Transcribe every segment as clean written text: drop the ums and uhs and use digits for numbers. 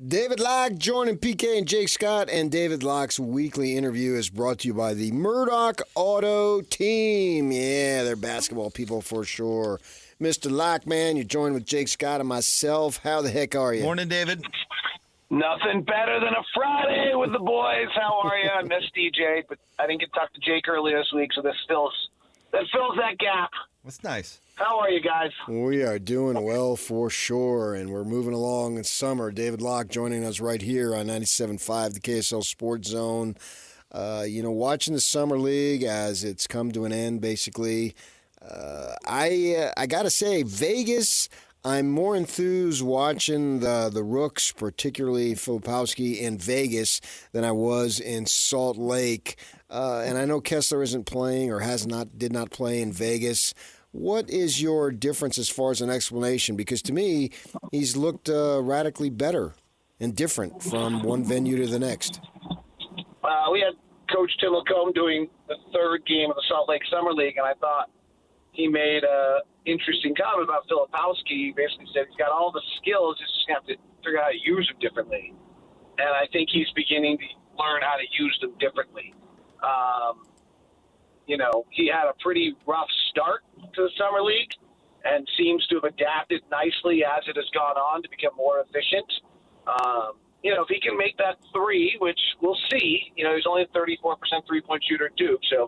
David Locke joining PK and Jake Scott, and David Locke's weekly interview is brought to you by the Murdoch Auto Team. Yeah, they're basketball people for sure. Mr. Locke, man, you're joined with Jake Scott and myself. How the heck are you? Morning, David. Nothing better than a Friday with the boys. How are you? I missed DJ, but I didn't get to talk to Jake earlier this week, so that fills that gap. That's nice. How are you guys? We are doing well for sure, and we're moving along in summer. David Locke joining us right here on 97.5, the KSL Sports Zone. Watching the Summer League as it's come to an end, basically. I got to say, Vegas, I'm more enthused watching the Rooks, particularly Filipowski in Vegas, than I was in Salt Lake. And I know Kessler isn't playing or did not play in Vegas. What is your difference as far as an explanation? Because to me, he's looked radically better and different from one venue to the next. We had Coach Tim Lacombe doing the third game of the Salt Lake Summer League, and I thought he made an interesting comment about Filipowski. He basically said he's got all the skills, he's just going to have to figure out how to use them differently. And I think he's beginning to learn how to use them differently. He had a pretty rough start to the Summer League and seems to have adapted nicely as it has gone on to become more efficient. If he can make that three, which we'll see, he's only a 34% three-point shooter at Duke, so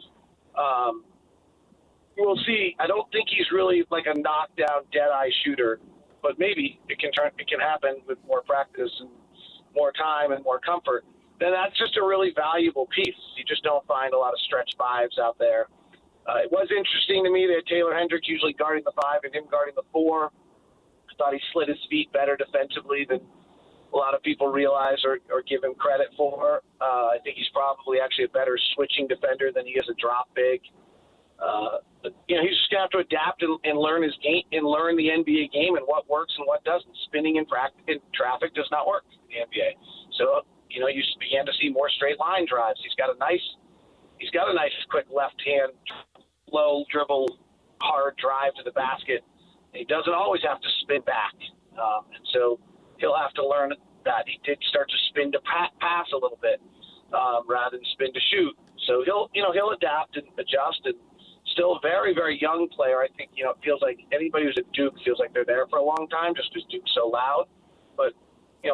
we'll see. I don't think he's really like a knockdown, dead-eye shooter, but maybe it can happen with more practice and more time and more comfort. Then that's just a really valuable piece. You just don't find a lot of stretch fives out there. It was interesting to me that Taylor Hendricks usually guarding the 5 and him guarding the 4. I thought he slid his feet better defensively than a lot of people realize or give him credit for. I think he's probably actually a better switching defender than he is a drop big. But he's just going to have to adapt and learn his game and learn the NBA game and what works and what doesn't. Spinning in traffic does not work in the NBA. So, you began to see more straight line drives. He's got a nice quick left hand, low dribble, hard drive to the basket. He doesn't always have to spin back. And so he'll have to learn that. He did start to spin to pass a little bit rather than spin to shoot. So he'll adapt and adjust, and still a very, very young player. I think, it feels like anybody who's at Duke feels like they're there for a long time just because Duke's so loud. But,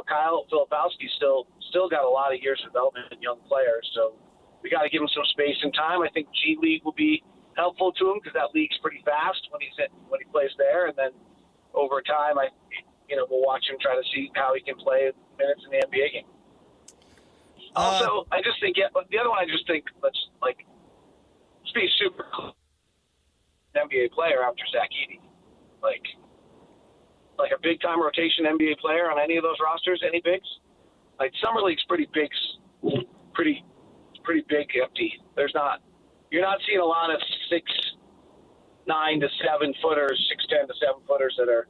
Kyle Filipowski's still got a lot of years of development in young players. So we got to give him some space and time. I think G League will be helpful to him because that league's pretty fast when he plays there. And then over time, we'll watch him try to see how he can play minutes in the NBA game. Also, I just think, the other one, let's be super close. NBA player after Zach Edey. Like a big-time rotation NBA player on any of those rosters, any bigs? Like, Summer League's pretty big, empty. You're not seeing a lot of 6'9" to 7-footers, 6'10" to 7-footers that are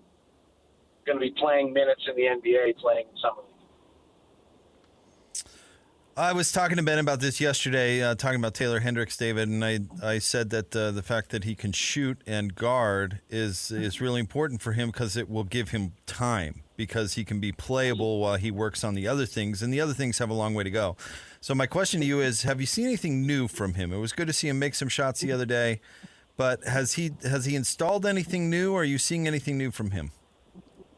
going to be playing minutes in the NBA playing Summer League. I was talking to Ben about this yesterday, talking about Taylor Hendricks, David, and I said that the fact that he can shoot and guard is really important for him because it will give him time, because he can be playable while he works on the other things, and the other things have a long way to go. So my question to you is, have you seen anything new from him? It was good to see him make some shots the other day, but has he installed anything new, or are you seeing anything new from him?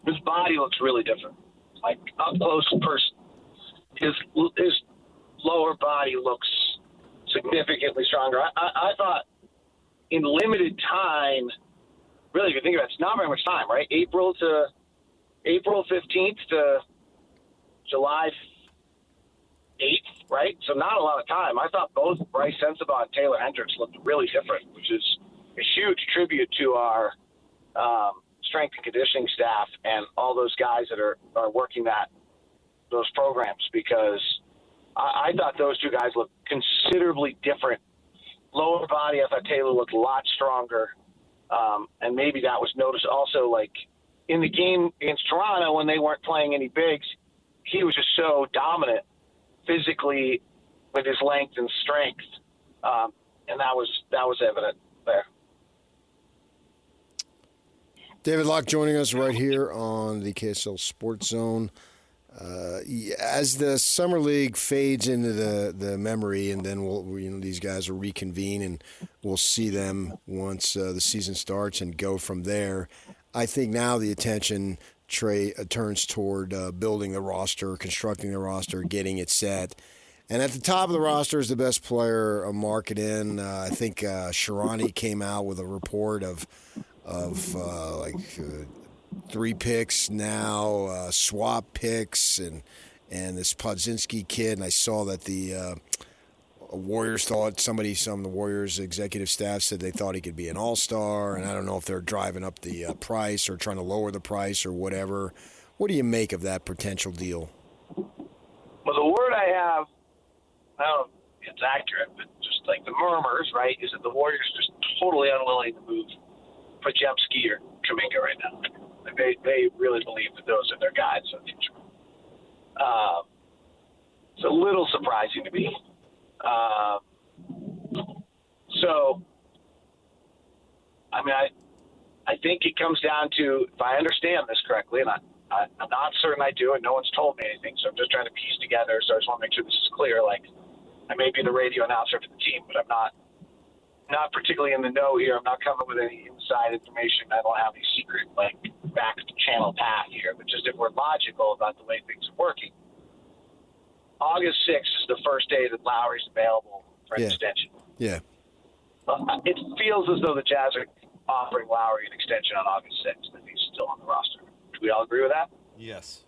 His body looks really different. Like, up close person. His lower body looks significantly stronger. I thought in limited time, really, if you think about it, it's not very much time, right? April 15th to July 8th, right? So not a lot of time. I thought both Bryce Sensabaugh and Taylor Hendricks looked really different, which is a huge tribute to our strength and conditioning staff and all those guys that are working those programs, because I thought those two guys looked considerably different. Lower body, I thought Taylor looked a lot stronger, and maybe that was noticed also, like, in the game against Toronto when they weren't playing any bigs, he was just so dominant physically with his length and strength, and that was evident there. David Locke joining us right here on the KSL Sports Zone. as the summer league fades into the memory, and then these guys will reconvene, and we'll see them once the season starts and go from there. I think now the attention turns toward building the roster, constructing the roster, getting it set. And at the top of the roster is the best player marketing. I think Sharani came out with a report of 3 picks now, swap picks, and this Podzinski kid. And I saw that the Warriors thought some of the Warriors executive staff said they thought he could be an all-star. And I don't know if they're driving up the price or trying to lower the price or whatever. What do you make of that potential deal? Well, the word I have, I don't know if it's accurate, but just like the murmurs, right, is that the Warriors are just totally unwilling to move Podziemski or Kuminga right now. Like they really believe that those are their guys for the future. It's a little surprising to me. So, I mean, I think it comes down to, if I understand this correctly, and I'm not certain I do, and no one's told me anything, so I'm just trying to piece together, so I just want to make sure this is clear. Like, I may be the radio announcer for the team, but I'm not particularly in the know here. I'm not coming with any inside information. I don't have any secret, like, back channel path here, but just if we're logical about the way things are working, August 6th is the first day that Lowry's available for an extension. Yeah. It feels as though the Jazz are offering Lowry an extension on August 6th, and he's still on the roster. Do we all agree with that? Yes.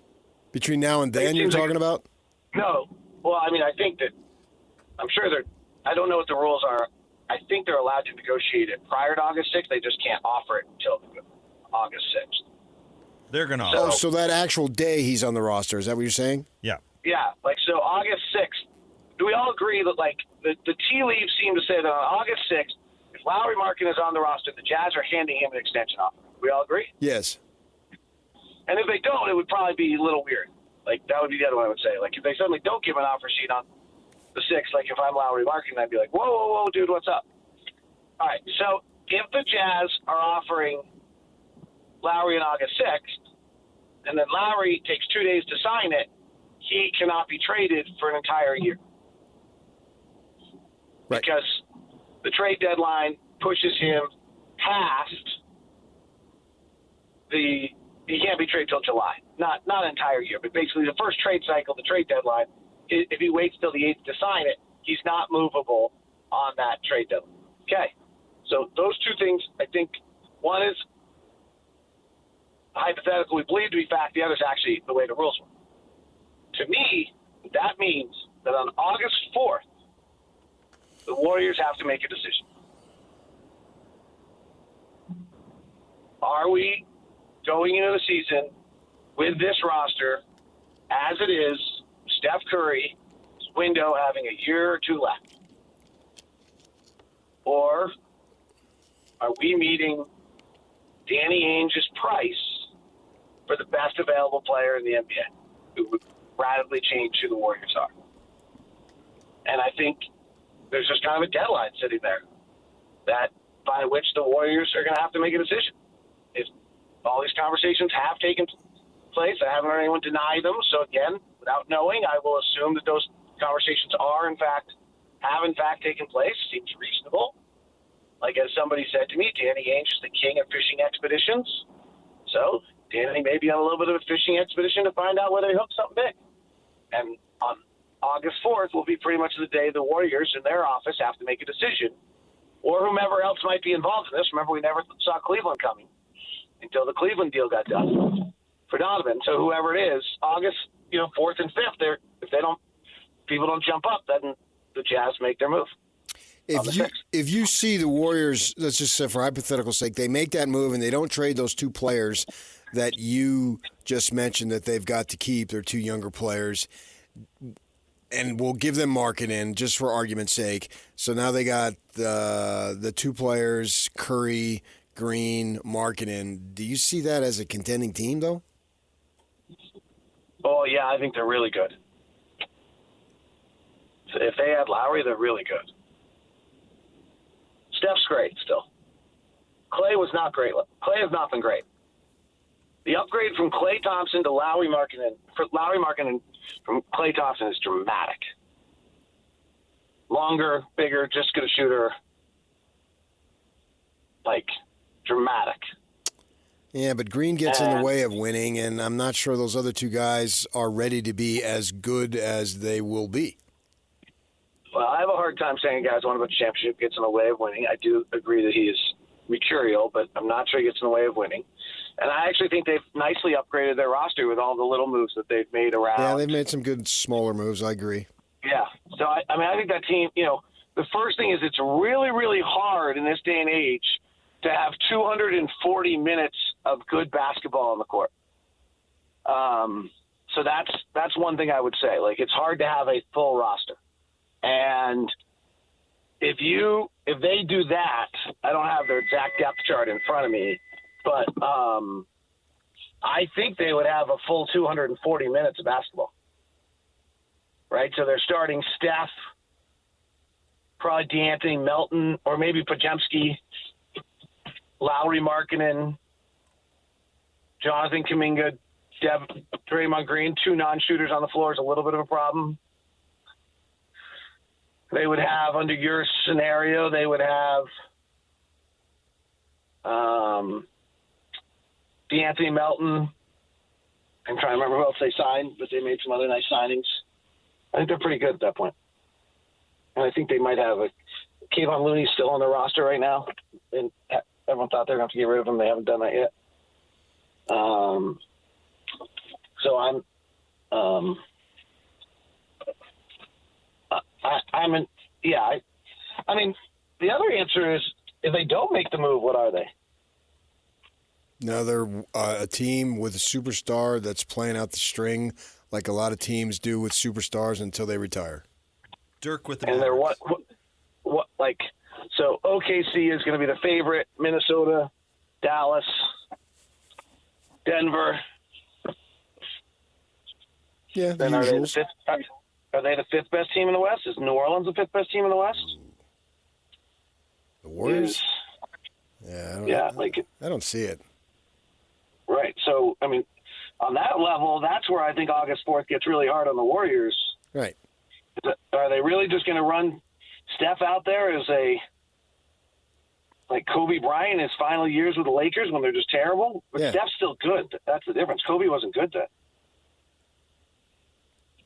Between now and then, you're talking about? No. Well, I mean, I think that I'm sure I don't know what the rules are. I think they're allowed to negotiate it prior to August 6th. They just can't offer it until August 6th. They're going to offer. So that actual day he's on the roster, is that what you're saying? Yeah. Yeah. Like, so August 6th, do we all agree that, like, the tea leaves seem to say that on August 6th, if Lauri Markkanen is on the roster, the Jazz are handing him an extension offer. Do we all agree? Yes. And if they don't, it would probably be a little weird. Like, that would be the other one I would say. Like, if they suddenly don't give an offer sheet on the 6th, like, if I'm Lauri Markkanen, I'd be like, whoa, dude, what's up? All right, so if the Jazz are offering Lowry on August 6th, and then Lowry takes 2 days to sign it, he cannot be traded for an entire year. Right. Because the trade deadline pushes him past he can't be traded till July. Not an entire year, but basically the first trade cycle, the trade deadline, if he waits till the 8th to sign it, he's not movable on that trade deadline. Okay. So those two things, I think, one is hypothetical, we believe to be fact, the other is actually the way the rules work. To me, that means that on August 4th, the Warriors have to make a decision. Are we going into the season with this roster as it is, Steph Curry's window having a year or two left? Or are we meeting Danny Ainge's price for the best available player in the NBA who would radically change who the Warriors are? And I think there's just kind of a deadline sitting there that by which the Warriors are going to have to make a decision. If all these conversations have taken place, I haven't heard anyone deny them. So again, without knowing, I will assume that those conversations have in fact taken place. Seems reasonable. Like as somebody said to me, Danny Ainge is the king of fishing expeditions. So Danny may be on a little bit of a fishing expedition to find out whether he hooked something big. And on August 4th will be pretty much the day the Warriors in their office have to make a decision, or whomever else might be involved in this. Remember, we never saw Cleveland coming until the Cleveland deal got done for Donovan. So whoever it is, August 4th and 5th, people don't jump up, then the Jazz make their move. If you see the Warriors, let's just say for hypothetical sake, they make that move and they don't trade those two players that you just mentioned that they've got to keep, their two younger players, and we'll give them Markkanen just for argument's sake. So now they got the two players, Curry, Green, Markkanen. Do you see that as a contending team, though? Oh, yeah, I think they're really good. So if they had Lowry, they're really good. Steph's great still. Clay was not great. Clay has not been great. The upgrade from Klay Thompson to Lowry Markkinen from Klay Thompson is dramatic. Longer, bigger, just good shooter. Like, dramatic. Yeah, but Green gets in the way of winning, and I'm not sure those other two guys are ready to be as good as they will be. Well, I have a hard time saying guys want to win a championship gets in the way of winning. I do agree that he is mercurial, but I'm not sure he gets in the way of winning. And I actually think they've nicely upgraded their roster with all the little moves that they've made around. Yeah, they've made some good smaller moves. I agree. Yeah. So, I think that team, the first thing is it's really, really hard in this day and age to have 240 minutes of good basketball on the court. So that's one thing I would say. Like, it's hard to have a full roster. And if they do that, I don't have their exact depth chart in front of me, but I think they would have a full 240 minutes of basketball. Right? So they're starting Steph, probably DeAnthony Melton, or maybe Podziemski, Lowry Markkinen, Jonathan Kuminga, Draymond Green. 2 non-shooters on the floor is a little bit of a problem. They would have, under your scenario, they would have DeAnthony Melton. I'm trying to remember who else they signed, but they made some other nice signings. I think they're pretty good at that point. And I think they might have Kayvon Looney's still on their roster right now. And everyone thought they were going to have to get rid of him. They haven't done that yet. So I mean, the other answer is if they don't make the move, what are they? No, they're a team with a superstar that's playing out the string like a lot of teams do with superstars until they retire. Dirk with the And they're what like, so OKC is going to be the favorite, Minnesota, Dallas, Denver. Yeah, Then are they the fifth best team in the West? Is New Orleans the fifth best team in the West? The Warriors? I don't see it. Right. So, I mean, on that level, that's where I think August 4th gets really hard on the Warriors. Right. Are they really just going to run Steph out there as like Kobe Bryant his final years with the Lakers when they're just terrible? But Yeah. Steph's still good. That's the difference. Kobe wasn't good then.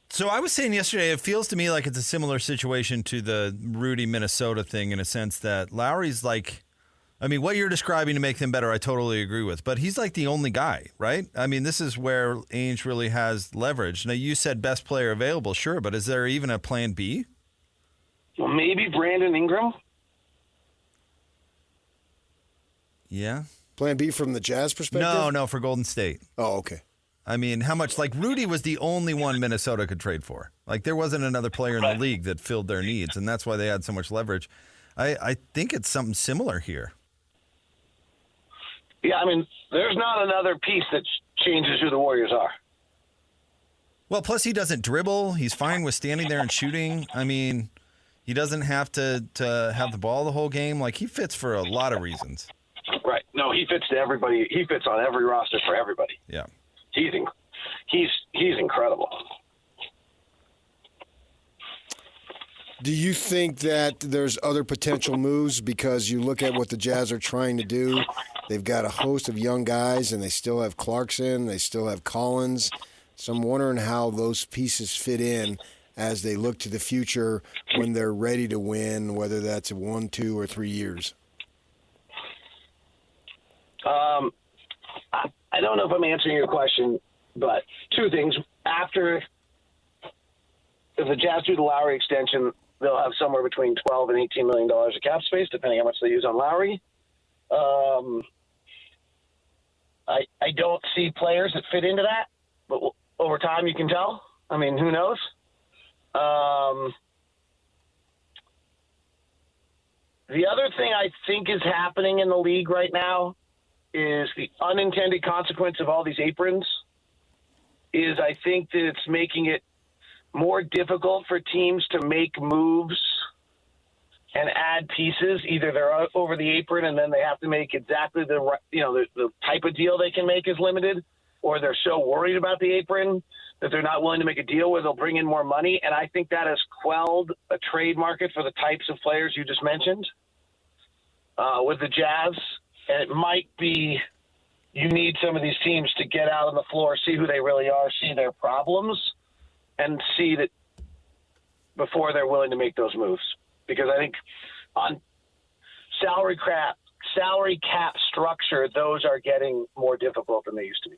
So I was saying yesterday, it feels to me like it's a similar situation to the Rudy Minnesota thing in a sense that Lowry's like, I mean, what you're describing to make them better, I totally agree with. But he's like the only guy, right? I mean, this is where Ainge really has leverage. Now, you said best player available, sure, but is there even a plan B? Well, maybe Brandon Ingram. Yeah. Plan B from the Jazz perspective? No, for Golden State. Oh, okay. I mean, how much? Like, Rudy was the only one Minnesota could trade for. Like, there wasn't another player in the league that filled their needs, and that's why they had so much leverage. I think it's something similar here. Yeah, I mean, there's not another piece that changes who the Warriors are. Well, plus he doesn't dribble. He's fine with standing there and shooting. I mean, he doesn't have to have the ball the whole game. Like, he fits for a lot of reasons. Right. No, he fits to everybody. He fits on every roster for everybody. Yeah. He's incredible. Do you think that there's other potential moves because you look at what the Jazz are trying to do? They've got a host of young guys, and they still have Clarkson. They still have Collins. So I'm wondering how those pieces fit in as they look to the future when they're ready to win, whether that's 1, 2, or 3 years. I don't know if I'm answering your question, but two things. If the Jazz do the Lowry extension, they'll have somewhere between $12 and $18 million of cap space, depending how much they use on Lowry. I don't see players that fit into that, but over time you can tell. I mean, who knows? The other thing I think is happening in the league right now is the unintended consequence of all these aprons is I think that it's making it more difficult for teams to make moves and add pieces. Either they're over the apron and then they have to make exactly the type of deal they can make is limited, or they're so worried about the apron that they're not willing to make a deal where they'll bring in more money. And I think that has quelled a trade market for the types of players you just mentioned with the Jazz. And it might be you need some of these teams to get out on the floor, see who they really are, see their problems, and see that before they're willing to make those moves. Because I think on salary cap structure, those are getting more difficult than they used to be.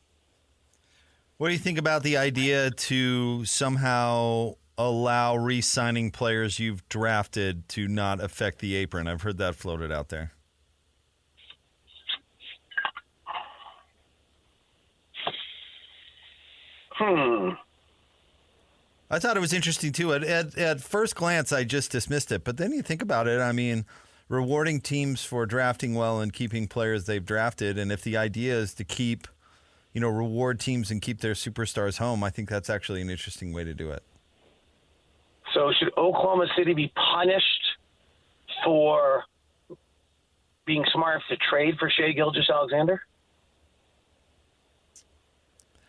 What do you think about the idea to somehow allow re-signing players you've drafted to not affect the apron? I've heard that floated out there. I thought it was interesting, too. At first glance, I just dismissed it. But then you think about it, I mean, rewarding teams for drafting well and keeping players they've drafted, and if the idea is to keep, reward teams and keep their superstars home, I think that's actually an interesting way to do it. So should Oklahoma City be punished for being smart to trade for Shai Gilgeous-Alexander?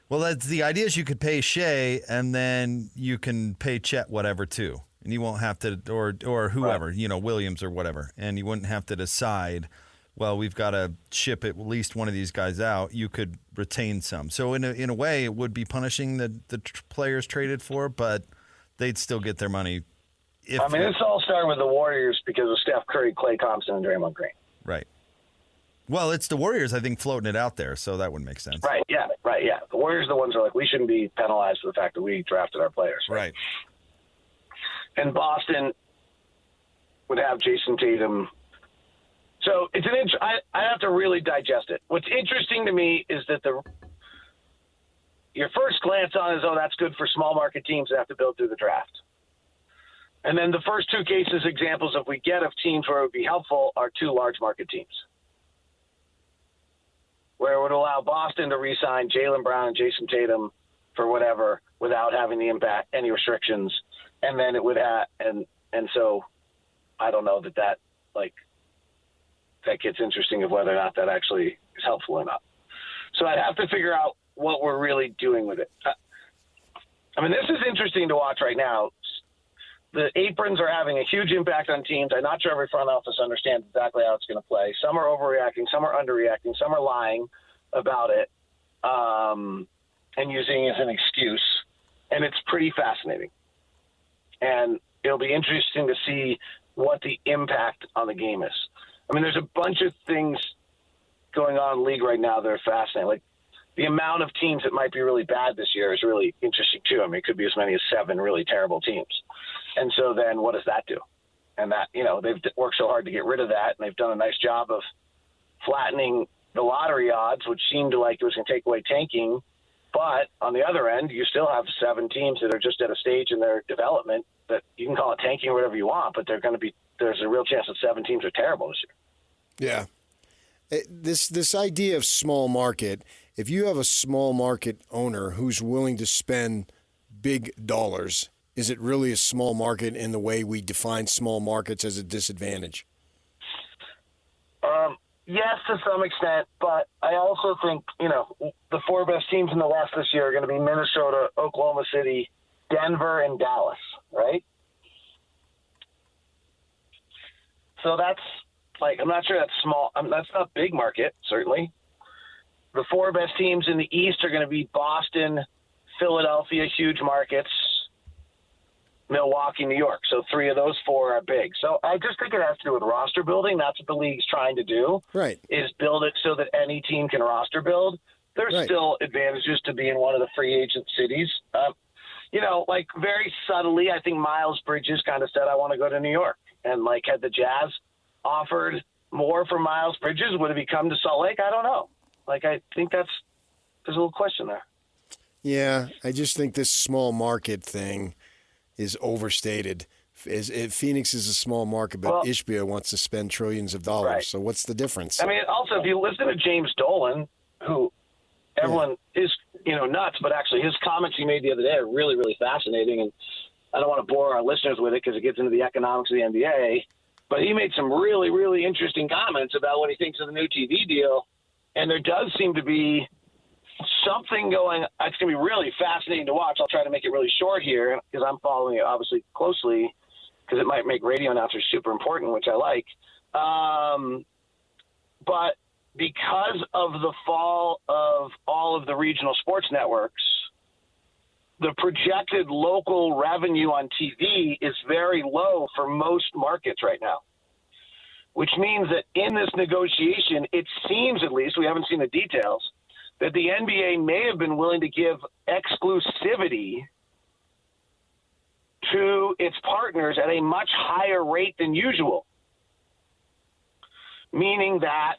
Well, that's the idea is you could pay Shea and then you can pay Chet whatever too. And you won't have to, or whoever, right. Williams or whatever. And you wouldn't have to decide, well, we've got to ship at least one of these guys out. You could retain some. So in a way, it would be punishing the players traded for, but they'd still get their money. This all started with the Warriors because of Steph Curry, Klay Thompson, and Draymond Green. Right. Well, it's the Warriors, I think, floating it out there, so that would make sense. Right, yeah. The Warriors are the ones who are like, we shouldn't be penalized for the fact that we drafted our players. Right. And Boston would have Jason Tatum. So it's I have to really digest it. What's interesting to me is that your first glance on is, that's good for small market teams that have to build through the draft. And then the first two examples of we get of teams where it would be helpful are two large market teams, where it would allow Boston to re-sign Jaylen Brown and Jason Tatum for whatever without having the impact, any restrictions. And then it would and so I don't know that gets interesting of whether or not that actually is helpful or not. So I'd have to figure out what we're really doing with it. This is interesting to watch right now. The aprons are having a huge impact on teams. I'm not sure every front office understands exactly how it's going to play. Some are overreacting, some are underreacting, some are lying about it and using it as an excuse. And it's pretty fascinating. And it'll be interesting to see what the impact on the game is. There's a bunch of things going on in the league right now that are fascinating. Like the amount of teams that might be really bad this year is really interesting too. It could be as many as 7 really terrible teams. And so then what does that do? And that, they've worked so hard to get rid of that, and they've done a nice job of flattening the lottery odds, which seemed like it was going to take away tanking. But on the other end, you still have 7 teams that are just at a stage in their development that you can call it tanking or whatever you want, but there's a real chance that 7 teams are terrible this Yeah. year. This idea of small market, if you have a small market owner who's willing to spend big dollars, is it really a small market in the way we define small markets as a disadvantage? Yes, to some extent, but I also think, the 4 best teams in the West this year are going to be Minnesota, Oklahoma City, Denver, and Dallas, right? So that's, I'm not sure that's small. That's not big market, certainly. The 4 best teams in the East are going to be Boston, Philadelphia, huge markets, Milwaukee, New York. So 3 of those 4 are big. So I just think it has to do with roster building. That's what the league's trying to do. Right. Is build it so that any team can roster build. There's still advantages to being one of the free agent cities. Very subtly, I think Miles Bridges kind of said, I want to go to New York. And had the Jazz offered more for Miles Bridges, would have he come to Salt Lake? I don't know. I think there's a little question there. Yeah, I just think this small market thing is overstated. Phoenix is a small market, but Ishbia wants to spend trillions of dollars. Right. So what's the difference? Also, if you listen to James Dolan, who everyone is, nuts, but actually his comments he made the other day are really, really fascinating. And I don't want to bore our listeners with it because it gets into the economics of the NBA. But he made some really, really interesting comments about what he thinks of the new TV deal. And there does seem to be something going. It's going to be really fascinating to watch. I'll try to make it really short here because I'm following it obviously closely because it might make radio announcers super important, which I like. But because of the fall of all of the regional sports networks, the projected local revenue on TV is very low for most markets right now, which means that in this negotiation, it seems, at least, we haven't seen the details, that the NBA may have been willing to give exclusivity to its partners at a much higher rate than usual, meaning that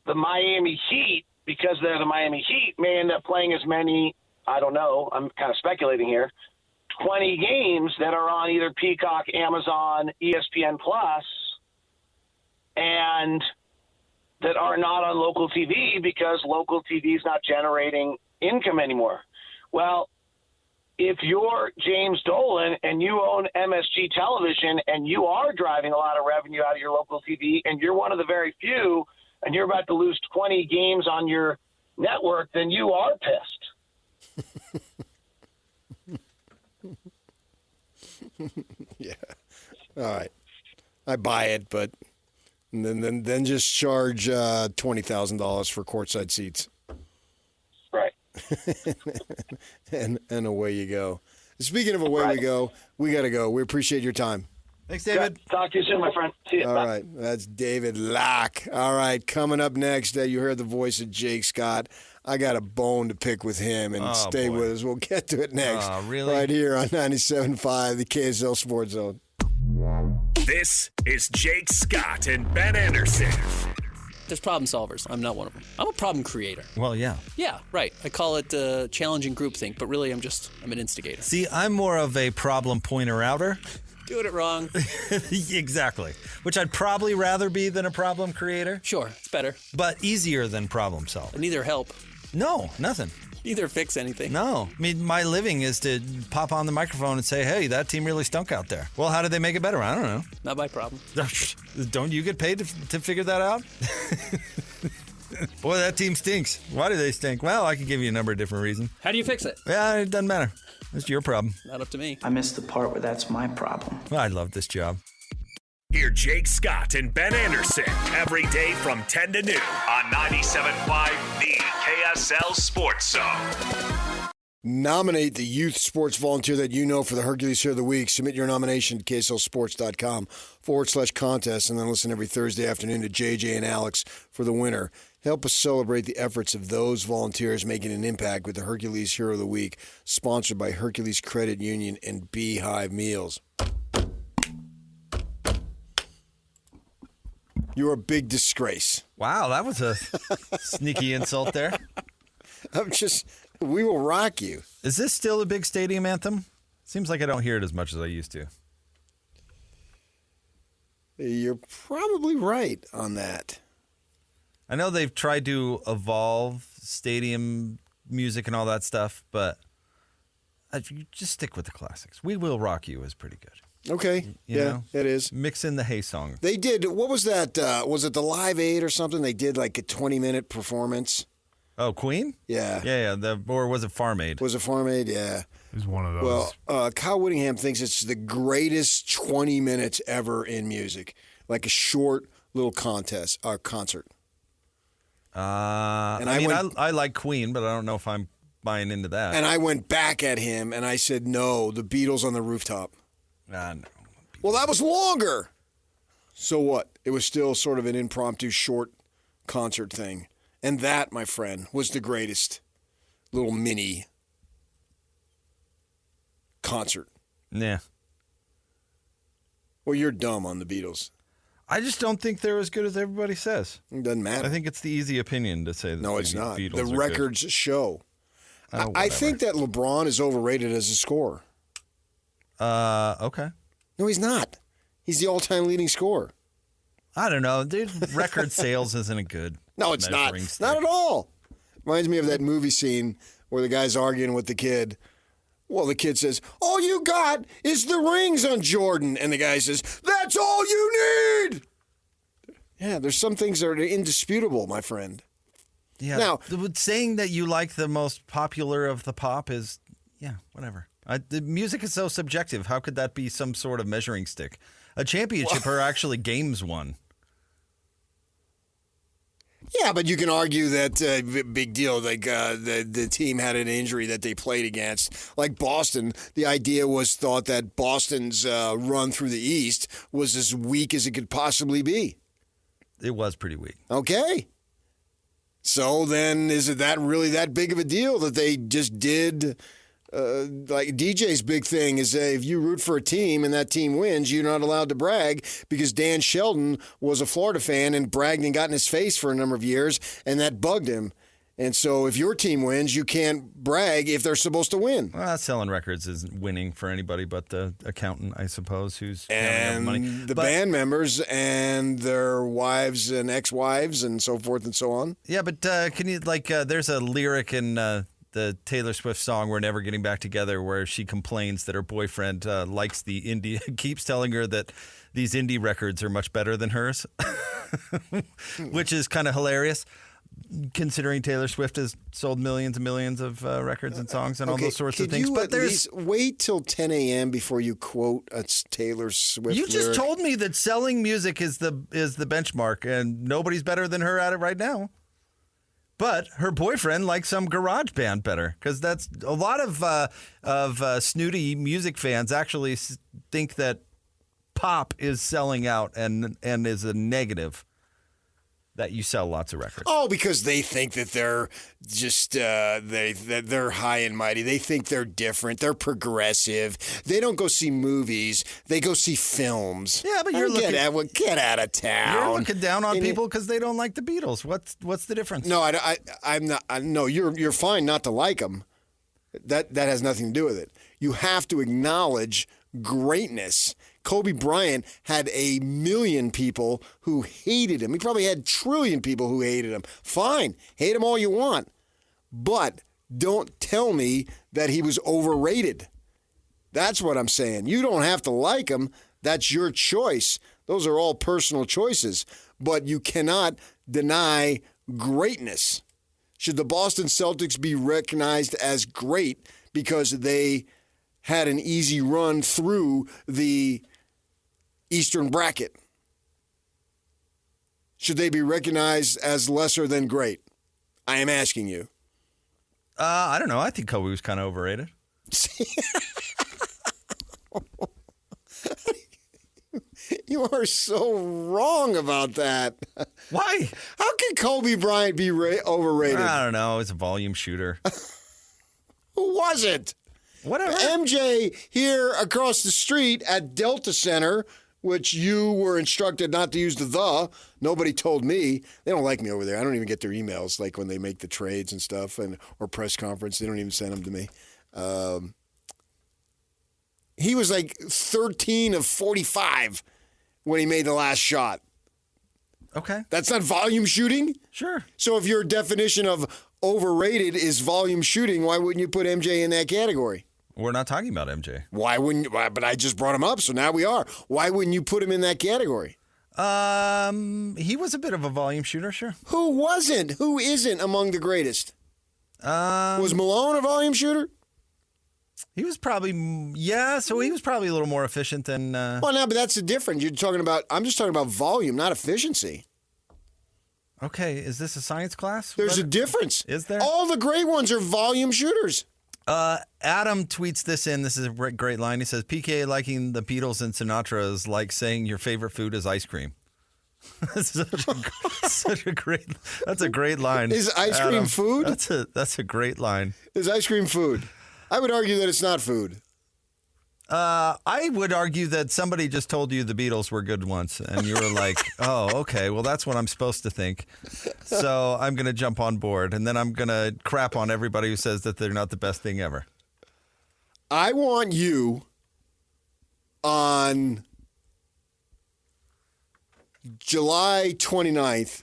the Miami Heat, because they're the Miami Heat, may end up playing as many, I don't know, I'm kind of speculating here, 20 games that are on either Peacock, Amazon, ESPN Plus, and that are not on local TV because local TV is not generating income anymore. Well, if you're James Dolan and you own MSG Television and you are driving a lot of revenue out of your local TV and you're one of the very few and you're about to lose 20 games on your network, then you are pissed. Yeah. All right. I buy it, but then just charge $20,000 for courtside seats. Right. and away you go. Speaking of away we go, we got to go. We appreciate your time. Thanks, David. Talk to you soon, my friend. See you. All Bye. right. That's David Locke. All right. Coming up next, you heard the voice of Jake Scott. I got a bone to pick with him, and stay with us. We'll get to it next. Really? Right here on 97.5, the KSL Sports Zone. This is Jake Scott and Ben Anderson. There's problem solvers. I'm not one of them. I'm a problem creator. Well, yeah. Yeah, right. I call it challenging groupthink, but really I'm an instigator. See, I'm more of a problem pointer-outer. Doing it wrong. Exactly. Which I'd probably rather be than a problem creator. Sure, it's better. But easier than problem solving. But neither help. No, nothing. Neither fix anything. No. I mean, my living is to pop on the microphone and say, hey, that team really stunk out there. Well, how did they make it better? I don't know. Not my problem. Don't you get paid to figure that out? Boy, that team stinks. Why do they stink? Well, I could give you a number of different reasons. How do you fix it? Yeah, it doesn't matter. It's your problem. Not up to me. I missed the part where that's my problem. Well, I love this job. Hear Jake Scott and Ben Anderson every day from 10 to noon on 97.5 The KSL Sports Zone. Nominate the youth sports volunteer that you know for the Hercules Hero of the Week. Submit your nomination to kslsports.com/contest, and then listen every Thursday afternoon to JJ and Alex for the winner. Help us celebrate the efforts of those volunteers making an impact with the Hercules Hero of the Week, sponsored by Hercules Credit Union and Beehive Meals. You're a big disgrace. Wow, that was a sneaky insult there. We will rock you. Is this still a big stadium anthem? Seems like I don't hear it as much as I used to. You're probably right on that. I know they've tried to evolve stadium music and all that stuff, but you just stick with the classics. We Will Rock You is pretty good. Okay. You know? It is. Mix in the Hey song. They did, what was that? Was it the Live Aid or something? They did like a 20-minute performance. Oh, Queen? Yeah. Yeah. Or was it Farm Aid? Was it Farm Aid? Yeah. It was one of those. Well, Kyle Whittingham thinks it's the greatest 20 minutes ever in music. Like a short little concert. I like Queen, but I don't know if I'm buying into that. And I went back at him and I said, no, the Beatles on the Rooftop. No. Well, that was longer. So what? It was still sort of an impromptu short concert thing. And that, my friend, was the greatest little mini concert. Yeah. Well, you're dumb on the Beatles. I just don't think they're as good as everybody says. It doesn't matter. I think it's the easy opinion to say that No, it's the not. Beatles The are records show. Oh, I think that LeBron is overrated as a scorer. Okay. No, he's not. He's the all-time leading scorer. I don't know. Dude, record sales isn't a good No, it's not. measuring stick. Not at all. Reminds me of that movie scene where the guy's arguing with the kid. Well, the kid says, all you got is the rings on Jordan. And the guy says, that's all you need. Yeah, there's some things that are indisputable, my friend. Yeah. Now, Saying that you like the most popular of the pop is, whatever. The music is so subjective. How could that be some sort of measuring stick? A championship are actually games won. yeah, but you can argue that big deal. Like the team had an injury that they played against. Like Boston, the idea was thought that Boston's run through the East was as weak as it could possibly be. It was pretty weak. Okay. So then, is it that really that big of a deal that they just did? Like DJ's big thing is if you root for a team and that team wins, you're not allowed to brag because Dan Sheldon was a Florida fan and bragged and got in his face for a number of years, and that bugged him. And so if your team wins, you can't brag if they're supposed to win. Well, selling records isn't winning for anybody but the accountant, I suppose, who's counting up money. The band members and their wives and ex-wives and so forth and so on. Yeah, but can you, there's a lyric in the Taylor Swift song "We're Never Getting Back Together" where she complains that her boyfriend likes the indie, keeps telling her that these indie records are much better than hers, which is kind of hilarious. Considering Taylor Swift has sold millions and millions of records and songs and all those sorts of things. Could you But at least wait till 10 a.m. before you quote a Taylor Swift You just lyric? told me that selling music is the benchmark, and nobody's better than her at it right now. But her boyfriend likes some garage band better, because that's a lot of snooty music fans actually think that pop is selling out and is a negative. That you sell lots of records. Oh, because they think that they're just that they're high and mighty. They think they're different. They're progressive. They don't go see movies. They go see films. Yeah, but you're get out of town. You're looking down on people because they don't like the Beatles. What's the difference? No, I'm not. No, you're fine not to like them. That has nothing to do with it. You have to acknowledge greatness. Kobe Bryant had 1 million people who hated him. He probably had 1 trillion people who hated him. Fine, hate him all you want. But don't tell me that he was overrated. That's what I'm saying. You don't have to like him. That's your choice. Those are all personal choices. But you cannot deny greatness. Should the Boston Celtics be recognized as great because they had an easy run through the Eastern bracket? Should they be recognized as lesser than great? I am asking you. I don't know. I think Kobe was kind of overrated. You are so wrong about that. Why? How can Kobe Bryant be overrated? I don't know. He's a volume shooter. Who was it? Whatever. MJ here across the street at Delta Center, which you were instructed not to use the. Nobody told me. They don't like me over there. I don't even get their emails, like when they make the trades and stuff or press conference. They don't even send them to me. He was like 13 of 45 when he made the last shot. Okay. That's not volume shooting? Sure. So if your definition of overrated is volume shooting, why wouldn't you put MJ in that category? We're not talking about MJ. Why wouldn't? But I just brought him up, so now we are. Why wouldn't you put him in that category? He was a bit of a volume shooter, sure. Who wasn't? Who isn't among the greatest? Was Malone a volume shooter? He was probably, so he was probably a little more efficient than... Well, no, but that's the difference. I'm just talking about volume, not efficiency. Okay, is this a science class? There's a difference. Is there? All the great ones are volume shooters. Adam tweets this in. This is a great line. He says, PK liking the Beatles and Sinatra is like saying your favorite food is ice cream. That's a great line. Is ice cream food? That's a great line. Is ice cream food? I would argue that it's not food. I would argue that somebody just told you the Beatles were good once, and you were like, oh, okay, well, that's what I'm supposed to think. So I'm going to jump on board, and then I'm going to crap on everybody who says that they're not the best thing ever. I want you on July 29th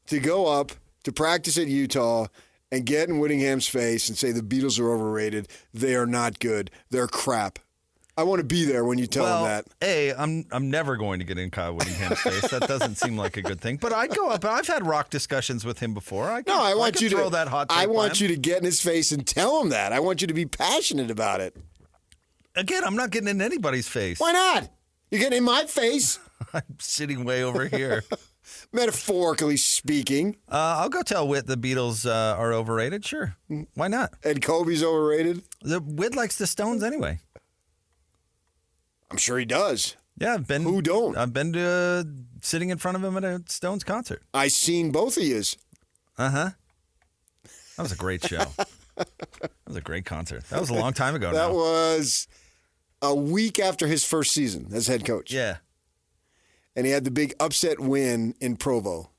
to go up to practice at Utah and get in Whittingham's face and say the Beatles are overrated. They are not good. They're crap. I want to be there when you tell him that. I'm never going to get in Kyle Whittingham's face. That doesn't seem like a good thing. But I'd go up. I've had rock discussions with him before. I want you to throw that hot take I want by you him. to get in his face and tell him that. I want you to be passionate about it. Again, I'm not getting in anybody's face. Why not? You're getting in my face. I'm sitting way over here. Metaphorically speaking. I'll go tell Whit the Beatles are overrated. Sure. Why not? And Kobe's overrated. Whit likes the Stones anyway. I'm sure he does. Yeah, I've been. Who don't? I've been to sitting in front of him at a Stones concert. I seen both of yous. That was a great show. That was a great concert. That was a long time ago. That now. was a week after his first season as head coach. Yeah. And he had the big upset win in Provo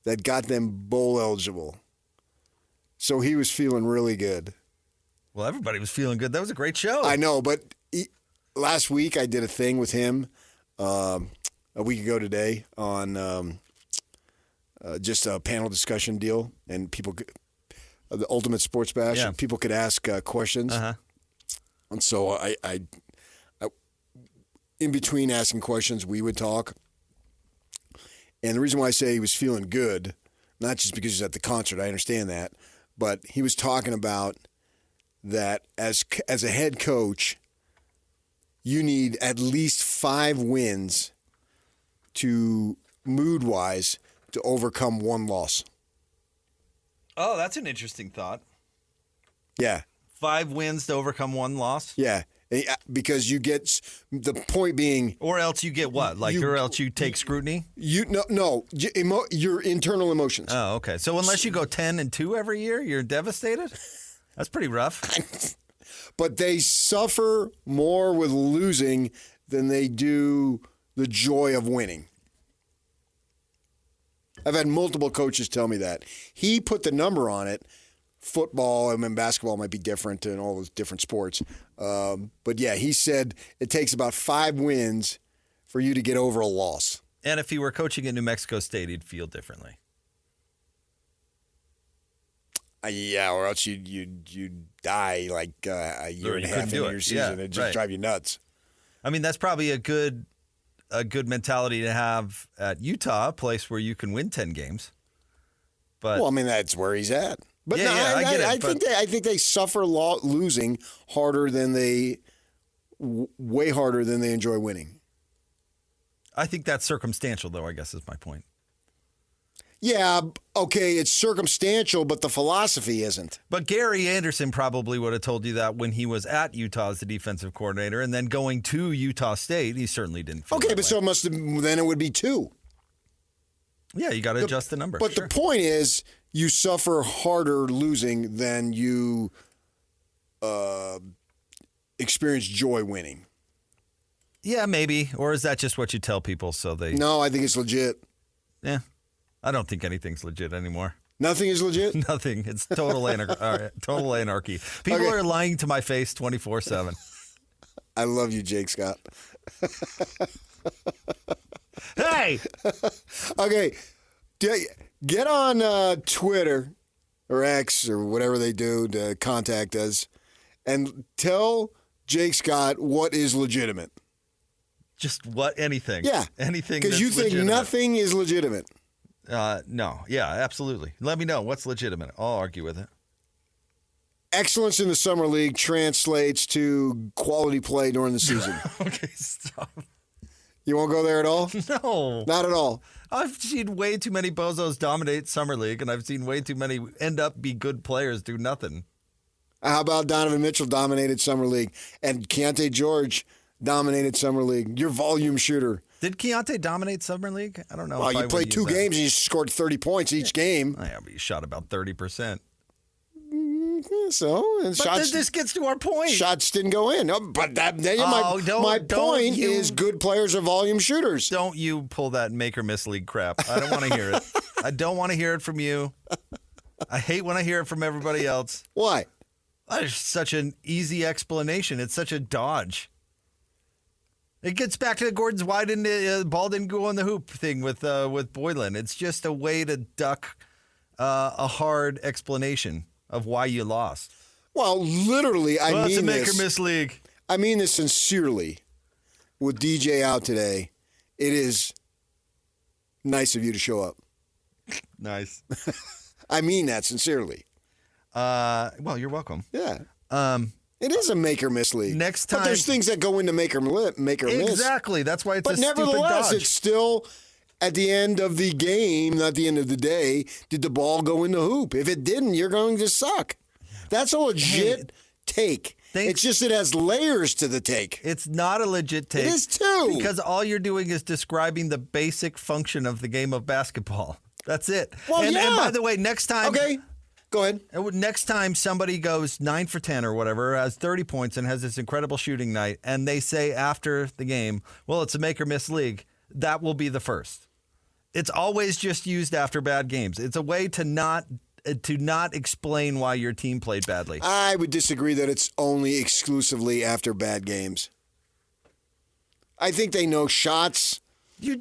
that got them bowl eligible. So he was feeling really good. Well, everybody was feeling good. That was a great show. I know, but last week I did a thing with him a week ago today on just a panel discussion deal, and people the Ultimate Sports Bash, and people could ask questions. And so I in between asking questions, we would talk. And the reason why I say he was feeling good, not just because he's at the concert, I understand that, but he was talking about that as a head coach, you need at least 5 wins to, mood-wise, to overcome 1 loss. Oh, that's an interesting thought. Yeah. 5 wins to overcome 1 loss? Yeah. Because you get, the point being... Or else you get what? Or else you take scrutiny? No, your internal emotions. Oh, okay. So unless you go 10-2 every year, you're devastated? That's pretty rough. But they suffer more with losing than they do the joy of winning. I've had multiple coaches tell me that. He put the number on it. Football, basketball might be different in all those different sports. But yeah, he said it takes about 5 wins for you to get over a loss. And if he were coaching at New Mexico State, he'd feel differently. Yeah, or else you'd die like a year and a half into your season. It'd just drive you nuts. I mean, that's probably a good mentality to have at Utah, a place where you can win 10 games. But well, that's where he's at. But I get it. I think they suffer losing harder than way harder than they enjoy winning. I think that's circumstantial, though, I guess is my point. Yeah, okay, it's circumstantial, but the philosophy isn't. But Gary Anderson probably would have told you that when he was at Utah as the defensive coordinator, and then going to Utah State, he certainly didn't feel that way. So then it would be 2. Yeah, you got to adjust the number. But the point is, you suffer harder losing than you experience joy winning. Yeah, maybe. Or is that just what you tell people so they... No, I think it's legit. Yeah. I don't think anything's legit anymore. Nothing is legit? Nothing. It's total anarchy. People are lying to my face 24/7. I love you, Jake Scott. Hey! Okay. Get on Twitter or X or whatever they do to contact us and tell Jake Scott what is legitimate. Just what? Anything. Yeah. Anything. Because you think legitimate. Nothing is legitimate. No. Yeah, absolutely. Let me know what's legitimate. I'll argue with it. Excellence in the summer league translates to quality play during the season. Okay, stop. You won't go there at all? No. Not at all. I've seen way too many bozos dominate summer league, and I've seen way too many end up be good players do nothing. How about Donovan Mitchell dominated summer league and Keontae George dominated summer league? Your volume shooter. Did Keontae dominate summer league? I don't know. Well, you played 2 games and you scored 30 points each game. Yeah, but you shot about 30%. So, and but shots, this gets to our point. Shots didn't go in. No, but my point is good players are volume shooters. Don't you pull that make or miss league crap. I don't want to hear it. I don't want to hear it from you. I hate when I hear it from everybody else. Why? It's such an easy explanation. It's such a dodge. It gets back to Gordon's why didn't the ball didn't go in the hoop thing with Boylan. It's just a way to duck a hard explanation of why you lost. Well, literally, I mean it's a make this. or miss league. I mean this sincerely. With DJ out today, it is nice of you to show up. Nice. I mean that sincerely. Well, you're welcome. Yeah. It is a make or miss league. Next But there's time- things that go into make or miss. Exactly. That's why it's But a stupid nevertheless, dodge. it's still at the end of the game, not the end of the day, did the ball go in the hoop? If it didn't, you're going to suck. That's a legit take. It's just it has layers to the take. It's not a legit take. It is too. Because all you're doing is describing the basic function of the game of basketball. That's it. Well, and yeah. by the way, next time. Okay, go ahead. Next time somebody goes 9 for 10 or whatever, has 30 points and has this incredible shooting night, and they say after the game, well, it's a make or miss league, that will be the first. It's always just used after bad games. It's a way to not explain why your team played badly. I would disagree that it's only exclusively after bad games. I think they know shots. They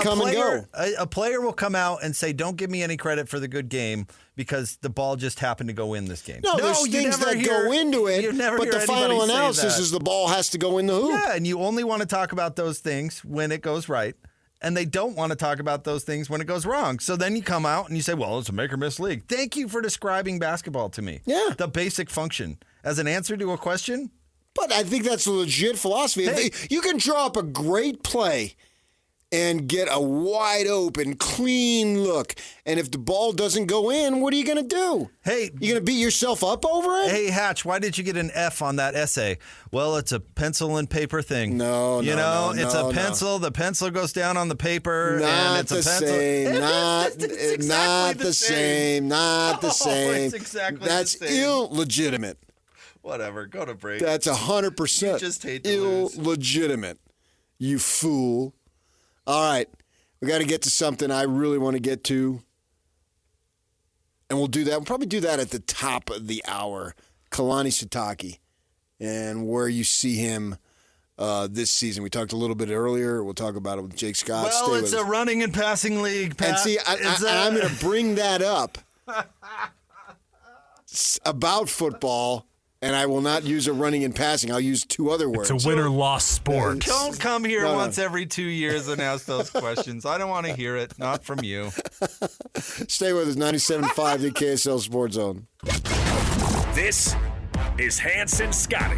come and go. A player will come out and say, don't give me any credit for the good game because the ball just happened to go in this game. No, there's you things never that hear- go into it, you never but hear the final anybody say analysis that. is the ball has to go in the hoop. Yeah, and you only want to talk about those things when it goes right. And they don't want to talk about those things when it goes wrong. So then you come out and you say, well, it's a make or miss league. Thank you for describing basketball to me. Yeah. The basic function. As an answer to a question, But I think that's a legit philosophy. If you can draw up a great play and get a wide open, clean look, and if the ball doesn't go in, what are you going to do? hey, You going to beat yourself up over it? hey, Hatch, why did you get an F on that essay? Well, it's a pencil and paper thing. No, you no, know, no, it's no, a pencil. The pencil goes down on the paper, Not and it's the a pencil. same. It's exactly Not the same. Not the No, same. it's exactly the That's same. illegitimate. Whatever. Go to break. That's 100% You just hate to lose. illegitimate. You fool. All right. We got to get to something I really want to get to. And we'll do that. We'll probably do that at the top of the hour. Kalani Sitake and where you see him this season. We talked a little bit earlier. We'll talk about it with Jake Scott. Well, Stay it's with a us. running and passing league, Pat. And see, I'm going to bring that up about football, and I will not use a running and passing. I'll use two other words. It's a win-or-loss sport. Don't come here No, no. once every 2 years and ask those questions. I don't want to hear it. Not from you. Stay with us. 97.5, the KSL Sports Zone. This is Hanson Scotty.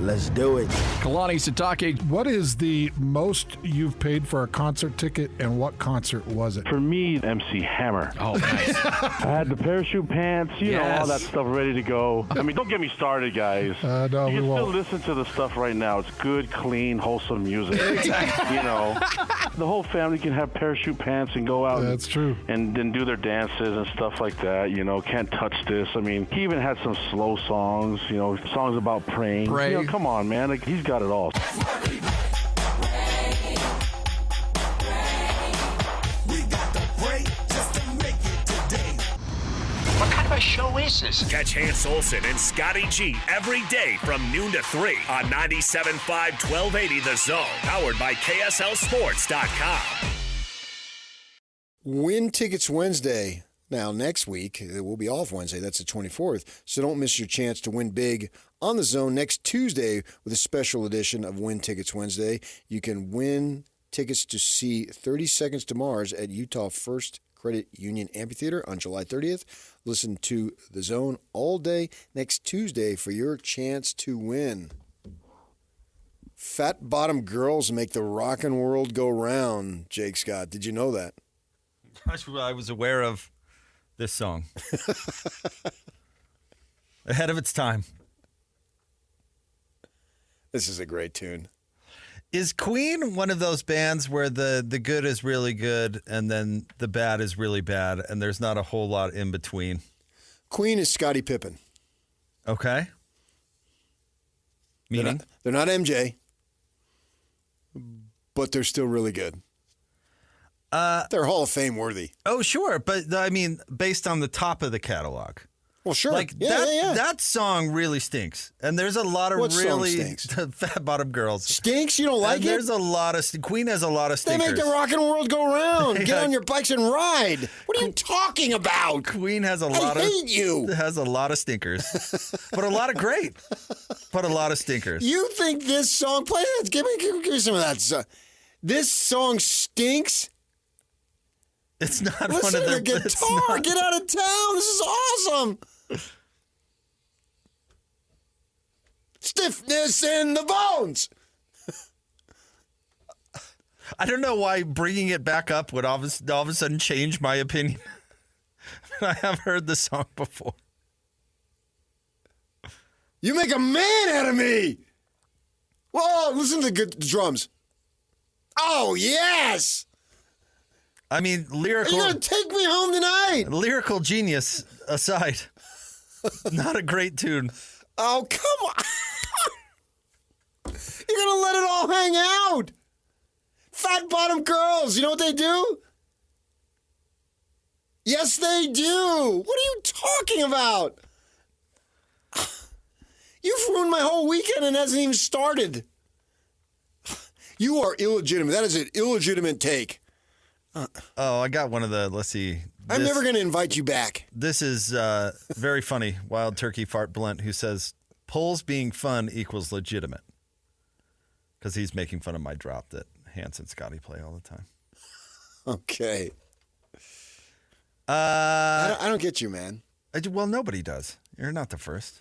Let's do it. Kalani Sitake, What is the most you've paid for a concert ticket, and what concert was it? For me, MC Hammer. oh, nice. I had the parachute pants, you know, all that stuff ready to go. I mean, don't get me started, guys. No, you we can still won't. listen to the stuff right now. It's good, clean, wholesome music. You know, the whole family can have parachute pants and go out That's true. and then do their dances and stuff like that. You know, can't touch this. I mean, he even had some slow songs, you know, songs about praying. Pray. You know, come on, man. Like, he's got it all. What kind of a show is this? Catch Hans Olsen and Scotty G every day from noon to 3 on 97.5 1280 The Zone, powered by KSLSports.com. Win Tickets Wednesday. Now, next week, we'll be off Wednesday. That's the 24th. So don't miss your chance to win big on the Zone next Tuesday with a special edition of Win Tickets Wednesday. You can win tickets to see 30 Seconds to Mars at Utah First Credit Union Amphitheater on July 30th. Listen to the Zone all day next Tuesday for your chance to win. Fat bottom girls make the rockin' world go round, Jake Scott. Did you know that? I was aware of this song. Ahead of its time. This is a great tune. Is Queen one of those bands where the good is really good and then the bad is really bad and there's not a whole lot in between? Queen is Scottie Pippen. Okay. Meaning? They're not MJ, but they're still really good. They're Hall of Fame worthy. Oh, sure. But, I mean, based on the top of the catalog. Well, sure. Like that song really stinks. And there's a lot of What song really stinks? fat bottom girls. Stinks? You don't like And it? there's a lot of Queen has a lot of They stinkers. make the rock and world go round. Get Yeah. on your bikes and ride. What are you talking about? Queen has a I lot of hate you. has a lot of stinkers. But a lot of great. But a lot of stinkers. You think this song? Play that. Give me some of that. This song stinks. It's not Listen one of to the the it's guitar. not- Get out of town. This is awesome. Stiffness in the bones. I don't know why bringing it back up would all of a sudden change my opinion. I have heard the song before. You make a man out of me. Whoa, listen to the good drums. Oh, yes. I mean, You're going to take me home tonight. lyrical genius aside, not a great tune. Oh, come on. You're going to let it all hang out. Fat bottom girls, you know what they do? Yes, they do. What are you talking about? You've ruined my whole weekend and it hasn't even started. You are illegitimate. That is an illegitimate take. Oh, I got one of the. Let's see. I'm never going to invite you back. This is very funny. Wild Turkey Fart Blunt, who says polls being fun equals legitimate, because he's making fun of my drop that Hans and Scotty play all the time. Okay. I don't get you, man. Well, nobody does. You're not the first.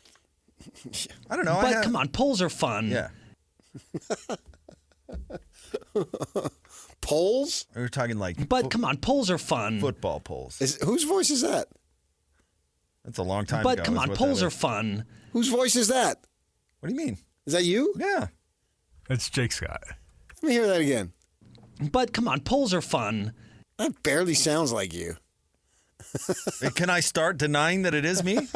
I don't know. But come on, polls are fun. Yeah. Polls? We were talking like. But come on, polls are fun. Football polls. Whose voice is that? That's a long time But ago. come is on, what polls that are is. fun. Whose voice is that? What do you mean? Is that you? Yeah. It's Jake Scott. Let me hear that again. But come on, polls are fun. That barely sounds like you. Can I start denying that it is me?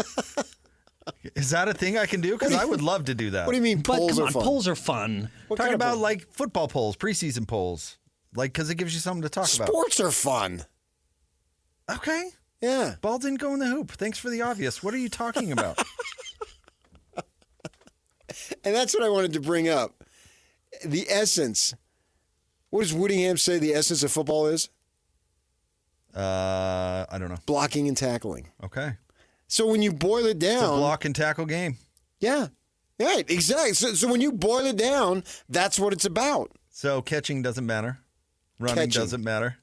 Is that a thing I can do? Because I would love to do that. What do you mean But polls come are on, fun? polls are fun. What Talk kind of about polls? like football polls, preseason polls, like because it gives you something to talk Sports are fun. about. Okay. Yeah. Ball didn't go in the hoop. Thanks for the obvious. What are you talking about? And that's what I wanted to bring up. The essence. What does Woodingham say the essence of football is? I don't know. Blocking and tackling. Okay. So when you boil it down. It's a block and tackle game. Yeah. Right, exactly. So when you boil it down, that's what it's about. So catching doesn't matter. Running Catching. doesn't matter.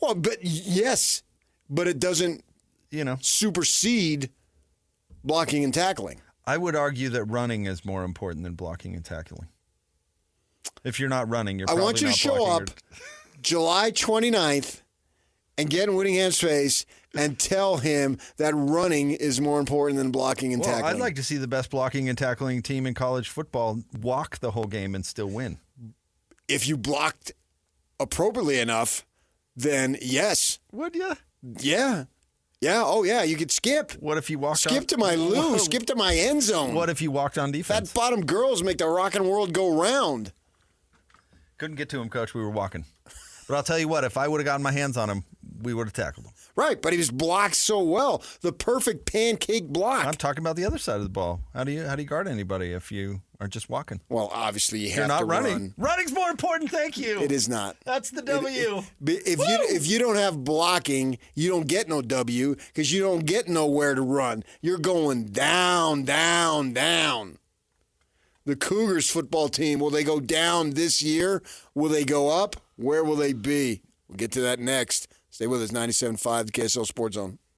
Well, but yes, but it doesn't supersede blocking and tackling. I would argue that running is more important than blocking and tackling. If you're not running, you're I probably want you to not show blocking up July 29th and get in Whittingham's face and tell him that running is more important than blocking and Well, tackling. I'd like to see the best blocking and tackling team in college football walk the whole game and still win. If you blocked appropriately enough, then yes. Would you? Yeah. Yeah. Oh, yeah. You could skip. What if you walked Skip on, to my loo. Skip to my end zone. What if you walked on defense? Fat bottom girls make the rockin' world go round. Couldn't get to him, Coach. We were walking. But I'll tell you what, if I would have gotten my hands on him, we would have tackled him. Right, but he was blocked so well. The perfect pancake block. I'm talking about the other side of the ball. How do you guard anybody if you are just walking? Well, obviously you have You're not to running. run. Running's more important. Thank you. It is not. That's the W. If you don't have blocking, you don't get no W because you don't get nowhere to run. You're going down, down, down. The Cougars football team, will they go down this year? Will they go up? Where will they be? We'll get to that next. Stay with us, 97.5, the KSL Sports Zone.